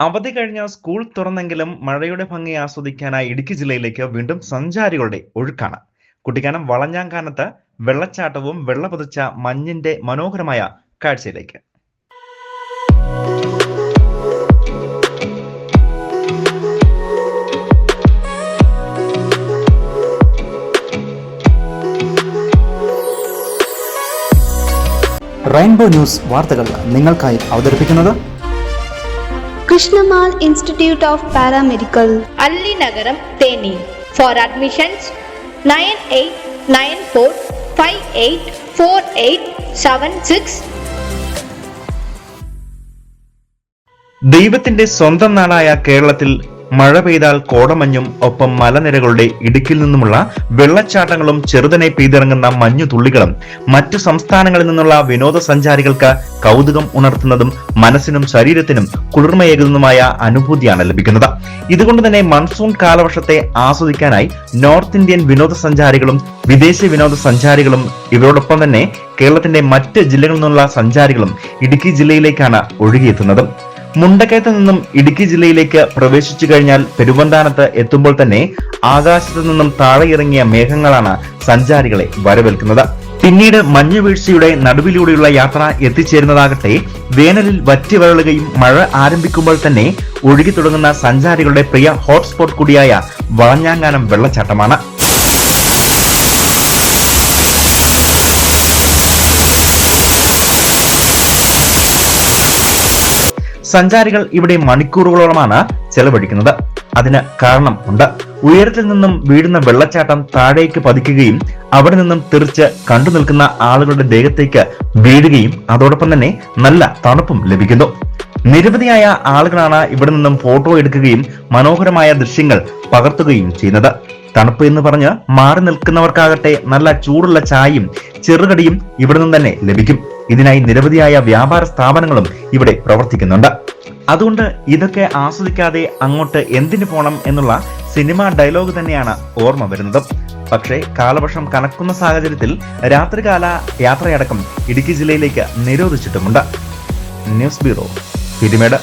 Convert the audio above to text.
അവധി കഴിഞ്ഞ സ്കൂൾ തുറന്നെങ്കിലും മഴയുടെ ഭംഗി ആസ്വദിക്കാനായി ഇടുക്കി ജില്ലയിലേക്ക് വീണ്ടും സഞ്ചാരികളുടെ ഒഴുക്കാണ്. കുട്ടിക്കാനം വളഞ്ഞാങ്കാനത്ത് വെള്ളച്ചാട്ടവും വെള്ള പുതച്ച മഞ്ഞിന്റെ മനോഹരമായ കാഴ്ചയിലേക്ക്. റെയിൻബോ ന്യൂസ് വാർത്തകൾ നിങ്ങൾക്കായി അവതരിപ്പിക്കുന്നത് Krishnamal institute of paramedical, Allinagaram, Theni. For admissions 9894584876. ദൈവത്തിന്റെ സ്വന്തം നാടായ കേരളത്തിൽ മഴ പെയ്താൽ കോടമഞ്ഞും ഒപ്പം മലനിരകളുടെ ഇടുക്കിൽ നിന്നുമുള്ള വെള്ളച്ചാട്ടങ്ങളും ചെറുതനെ പെയ്തിറങ്ങുന്ന മഞ്ഞുതുള്ളികളും മറ്റു സംസ്ഥാനങ്ങളിൽ നിന്നുള്ള വിനോദസഞ്ചാരികൾക്ക് കൗതുകം ഉണർത്തുന്നതും മനസ്സിനും ശരീരത്തിനും കുളിർമയേകുന്നതുമായ അനുഭൂതിയാണ് ലഭിക്കുന്നത്. ഇതുകൊണ്ട് തന്നെ മൺസൂൺ കാലവർഷത്തെ ആസ്വദിക്കാനായി നോർത്ത് ഇന്ത്യൻ വിനോദസഞ്ചാരികളും വിദേശ വിനോദസഞ്ചാരികളും ഇവരോടൊപ്പം തന്നെ കേരളത്തിന്റെ മറ്റ് ജില്ലകളിൽ നിന്നുള്ള സഞ്ചാരികളും ഇടുക്കി ജില്ലയിലേക്കാണ് ഒഴുകിയെത്തുന്നത്. മുണ്ടക്കയത്ത് നിന്നും ഇടുക്കി ജില്ലയിലേക്ക് പ്രവേശിച്ചു കഴിഞ്ഞാൽ പെരുവന്താനത്ത് എത്തുമ്പോൾ തന്നെ ആകാശത്തു നിന്നും താഴെ ഇറങ്ങിയ മേഘങ്ങളാണ് സഞ്ചാരികളെ വരവേൽക്കുന്നത്. പിന്നീട് മഞ്ഞുവീഴ്ചയുടെ നടുവിലൂടെയുള്ള യാത്ര എത്തിച്ചേരുന്നതാകട്ടെ വേനലിൽ വറ്റി വരളുകയും മഴ ആരംഭിക്കുമ്പോൾ തന്നെ ഒഴുകി തുടങ്ങുന്ന സഞ്ചാരികളുടെ പ്രിയ ഹോട്ട്സ്പോട്ട് കൂടിയായ വളഞ്ഞാങ്കാനം വെള്ളച്ചാട്ടമാണ്. സഞ്ചാരികൾ ഇവിടെ മണിക്കൂറുകളോളമാണ് ചെലവഴിക്കുന്നത്. അതിന് കാരണം ഉണ്ട്. ഉയരത്തിൽ നിന്നും വീഴുന്ന വെള്ളച്ചാട്ടം താഴേക്ക് പതിക്കുകയും അവിടെ നിന്നും തെറിച്ച് കണ്ടു നിൽക്കുന്ന ആളുകളുടെ ദേഹത്തേക്ക് വീഴുകയും അതോടൊപ്പം തന്നെ നല്ല തണുപ്പും ലഭിക്കുന്നു. നിരവധിയായ ആളുകളാണ് ഇവിടെ നിന്നും ഫോട്ടോ എടുക്കുകയും മനോഹരമായ ദൃശ്യങ്ങൾ പകർത്തുകയും ചെയ്യുന്നത്. തണുപ്പ് എന്ന് പറഞ്ഞ് മാറി നിൽക്കുന്നവർക്കാകട്ടെ നല്ല ചൂടുള്ള ചായയും ചെറുകടിയും ഇവിടെ നിന്ന് തന്നെ ലഭിക്കും. ഇതിനായി നിരവധിയായ വ്യാപാര സ്ഥാപനങ്ങളും ഇവിടെ പ്രവർത്തിക്കുന്നുണ്ട്. അതുകൊണ്ട് ഇതൊക്കെ ആസ്വദിക്കാതെ അങ്ങോട്ട് എന്തിനു പോണം എന്നുള്ള സിനിമ ഡയലോഗ് തന്നെയാണ് ഓർമ്മ വരുന്നത്. പക്ഷേ കാലവർഷം കനക്കുന്ന സാഹചര്യത്തിൽ രാത്രികാല യാത്രയടക്കം ഇടുക്കി ജില്ലയിലേക്ക് നിരോധിച്ചിട്ടുമുണ്ട്. News bureau, Peermade.